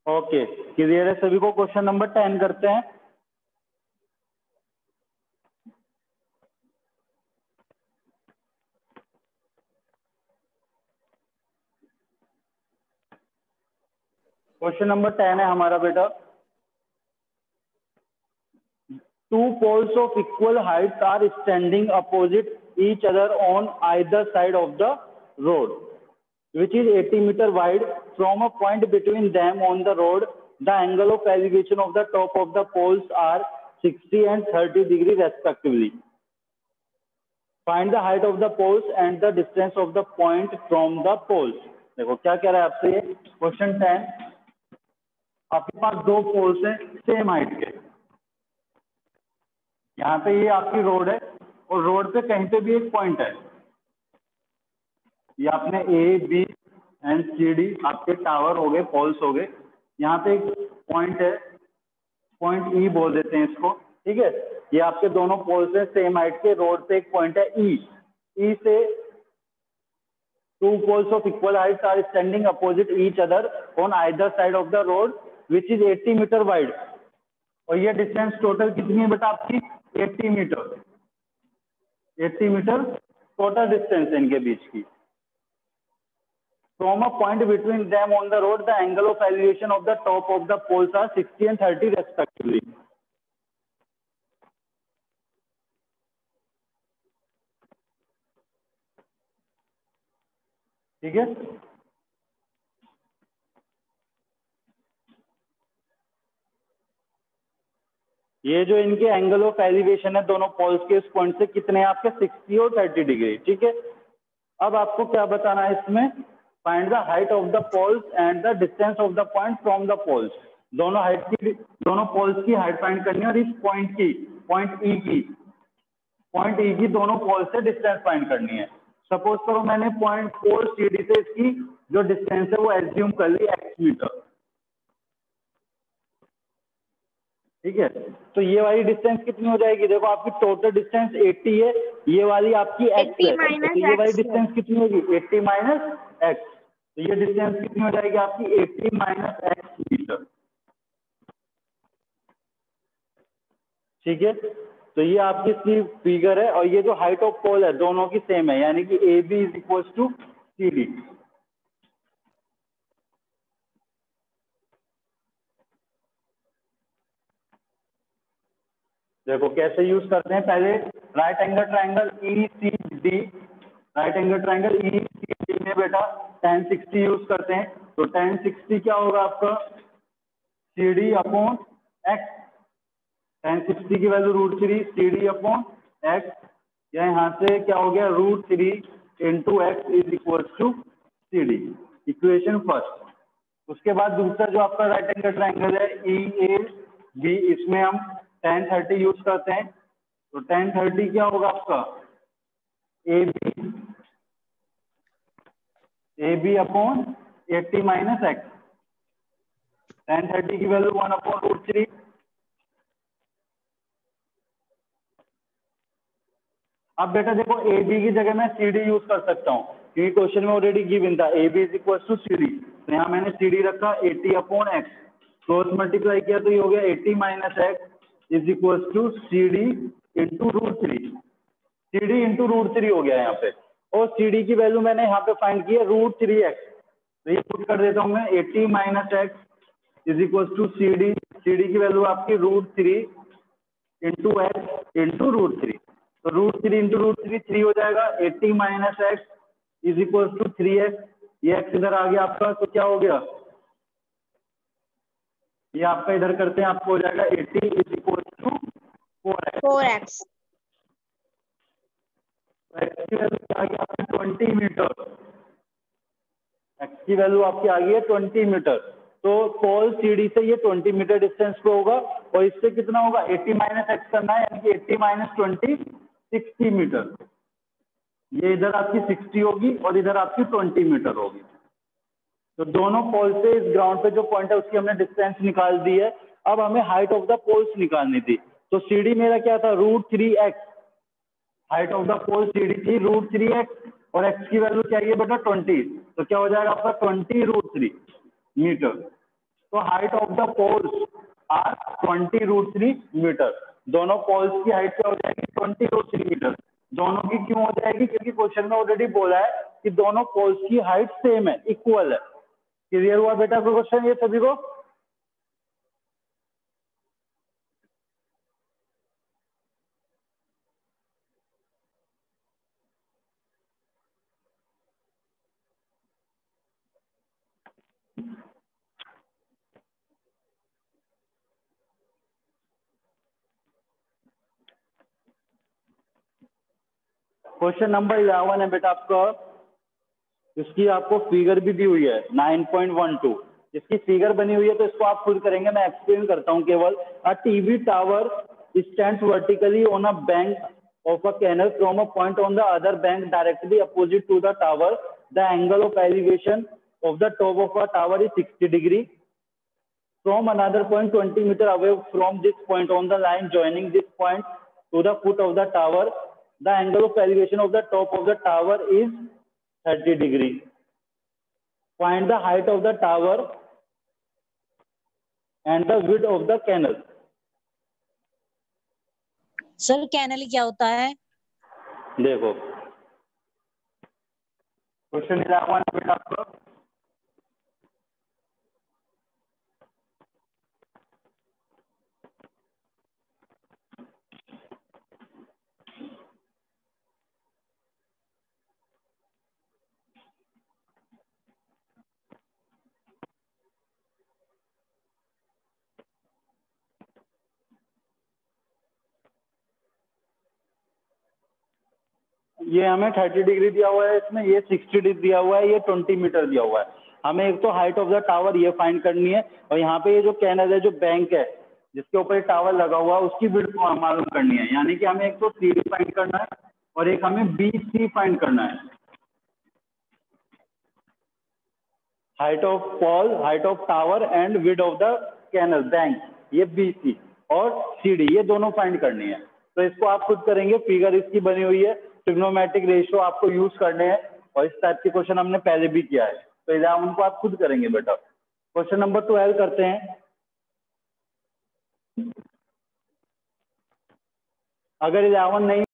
Okay, clear है सभी को? क्वेश्चन नंबर 10 करते हैं। क्वेश्चन नंबर 10 है हमारा बेटा, two poles of equal height are standing opposite each other on either side of the road, which is 80 meter wide. From a point between them on the road, the angle of elevation of the top of the poles are 60 and 30 degree respectively. Find the height of the poles and the distance of the point from the poles. देखो क्या कह रहा है आपसे ये question 10, आपके पास दो poles हैं सेम हाइट के, यहाँ पे ये आपकी रोड है और रोड पे कहीं पे भी एक पॉइंट है, ये आपने A B and C D आपके टावर हो गए, पोल्स हो गए, यहाँ पे एक पॉइंट है, पॉइंट ई बोल देते हैं इसको, ठीक है। ये आपके दोनों पोल्स हैं सेम हाइट के, रोड पे एक पॉइंट है ई, ई से two poles of equal height are standing opposite each other on either side of the road which is 80 metre wide. और ये डिस्टेंस टोटल कितनी है बेटा आपकी? 80 मीटर, 80 मीटर टोटल डिस्टेंस है इनके बीच की। From a point between them on the road, the angle of elevation of the top of the poles are 60 and 30 respectively. ठीक है, ये जो इनके एंगल ऑफ एलिवेशन है दोनों पोल्स के, इस पॉइंट से कितने हैं आपके? 60 और 30 डिग्री, ठीक है। अब आपको क्या बताना है इसमें? Find the height of the poles and the distance of the point from the poles. दोनों हाइट की, दोनों पोल्स की हाइट फाइंड करनी है और इस पॉइंट की, पॉइंट ई की, पॉइंट ई की दोनों पोल से डिस्टेंस फाइंड करनी है। सपोज करो मैंने पॉइंट पोल सी डी से इसकी जो डिस्टेंस है वो एज्यूम कर ली एक्स मीटर, ठीक है। तो ये वाली डिस्टेंस कितनी हो जाएगी? देखो आपकी टोटल डिस्टेंस 80 है, ये वाली आपकी x है, तो ये वाली डिस्टेंस कितनी होगी? 80 माइनस एक्स, तो ये डिस्टेंस कितनी हो जाएगी आपकी? 80 माइनस एक्स मीटर, ठीक है। तो ये आपकी इसकी फिगर है और ये जो हाइट ऑफ पोल है दोनों की सेम है, यानी कि A B is equal to C D. देखो कैसे यूज करते हैं, पहले right angle triangle E C D, right angle triangle E C D में बेटा tan 60 यूज करते हैं, तो tan 60 क्या होगा आपका? C D upon x, tan 60 की value √3 C D upon x, या यहाँ से क्या हो गया? √3 into x is equal to C D, equation first. उसके बाद दूसरा जो आपका राइट एंगल ट्रायंगल है ई ए बी, इसमें हम tan 30 यूज करते हैं, तो tan 30 क्या होगा आपका? A B upon 80 minus x, tan 30 की वैल्यू 1 अपॉन √3। अब बेटा देखो ए बी की जगह मैं सी डी यूज कर सकता हूँ, क्योंकि क्वेश्चन में ऑलरेडी गिवन था A B is equal to C D, तो यहाँ मैंने सी डी रखा 80 अपॉन एक्स, क्रॉस मल्टीप्लाई किया तो ये हो गया 80 minus x is equal to C D into √3, C D into √3 हो गया यहाँ पे। और सी डी की वैल्यू मैंने यहाँ पे फाइंड की है √3x, तो ये पुट कर देता हूँ मैं 80 minus x is equal to C D की वैल्यू आपकी √3 इंटू एक्स इंटू √3, तो √3 इंटू √3 3 हो जाएगा, 80 minus x is equal to 3x, ये x इधर आ गया आपका, तो क्या हो गया? ये आपका इधर करते हैं, आपको हो जाएगा 80 is equal to 4x। X की वैल्यू आ गई आपकी 20 मीटर, एक्स की वैल्यू आपकी आ गई है 20 मीटर, तो पोल सीडी से ये 20 मीटर डिस्टेंस पे होगा, और इससे कितना होगा? 80 माइनस एक्स करना है, यानी कि 80 माइनस 20 60 मीटर, ये इधर आपकी 60 होगी और इधर आपकी 20 मीटर होगी। तो दोनों पोल से इस ग्राउंड पे जो पॉइंट है उसकी हमने डिस्टेंस निकाल दी है। अब हमें हाइट ऑफ द पोल्स निकालनी थी, तो सीडी मेरा क्या था? √3x, height of the pole C D थी √3x, और x की वैल्यू क्या है बेटा? 20, तो क्या हो जाएगा आपका? 20 √3 मीटर। तो height of the poles are 20√3 metre. दोनों पोल्स की हाइट क्या हो जाएगी? 20√3 मीटर। दोनों की क्यों हो जाएगी? क्योंकि क्वेश्चन में ऑलरेडी बोला है कि दोनों पोल्स की हाइट सेम है, इक्वल है। क्लियर हुआ बेटा क्वेश्चन ये सभी को? क्वेश्चन नंबर 11 है बेटा आपका, इसकी आपको फिगर भी दी हुई है 9.12। इसकी फिगर बनी हुई है तो इसको आप खुद करेंगे, मैं एक्सप्लेन करता हूं केवल। A TV tower stands vertically on a bank of a canal from a point on the other bank directly opposite to the tower. The angle of elevation of the top of a tower is 60 degree from another point 20 meter away from this point on the line joining this point to the foot of the tower. The angle of elevation of the top of the tower is 30 degree. Find the height of the tower and the width of the canal. Sir canal क्या होता है? देखो question 11 बेटा आपका, ये हमें 30 degree दिया हुआ है, इसमें ये 60 डिग्री दिया हुआ है, ये 20 मीटर दिया हुआ है। हमें एक तो हाइट ऑफ द टावर ये फाइंड करनी है, और यहाँ पे ये जो कैनल है, जो बैंक है जिसके ऊपर टावर लगा हुआ है, उसकी विड्थ मालूम करनी है। यानी कि हमें एक तो सी डी फाइंड करना है और एक हमें बी सी फाइंड करना है। Height of pole, height of tower and width of the canal bank, ये बी सी और सी डी, ये दोनों फाइंड करनी है। तो इसको आप खुद करेंगे, फिगर इसकी बनी हुई है, ट्रिग्नोमेट्रिक रेशियो आपको यूज करने हैं, और इस टाइप के क्वेश्चन हमने पहले भी किया है, तो इधर उनको आप खुद करेंगे बेटा। क्वेश्चन नंबर 12 करते हैं। अगर 11 नहीं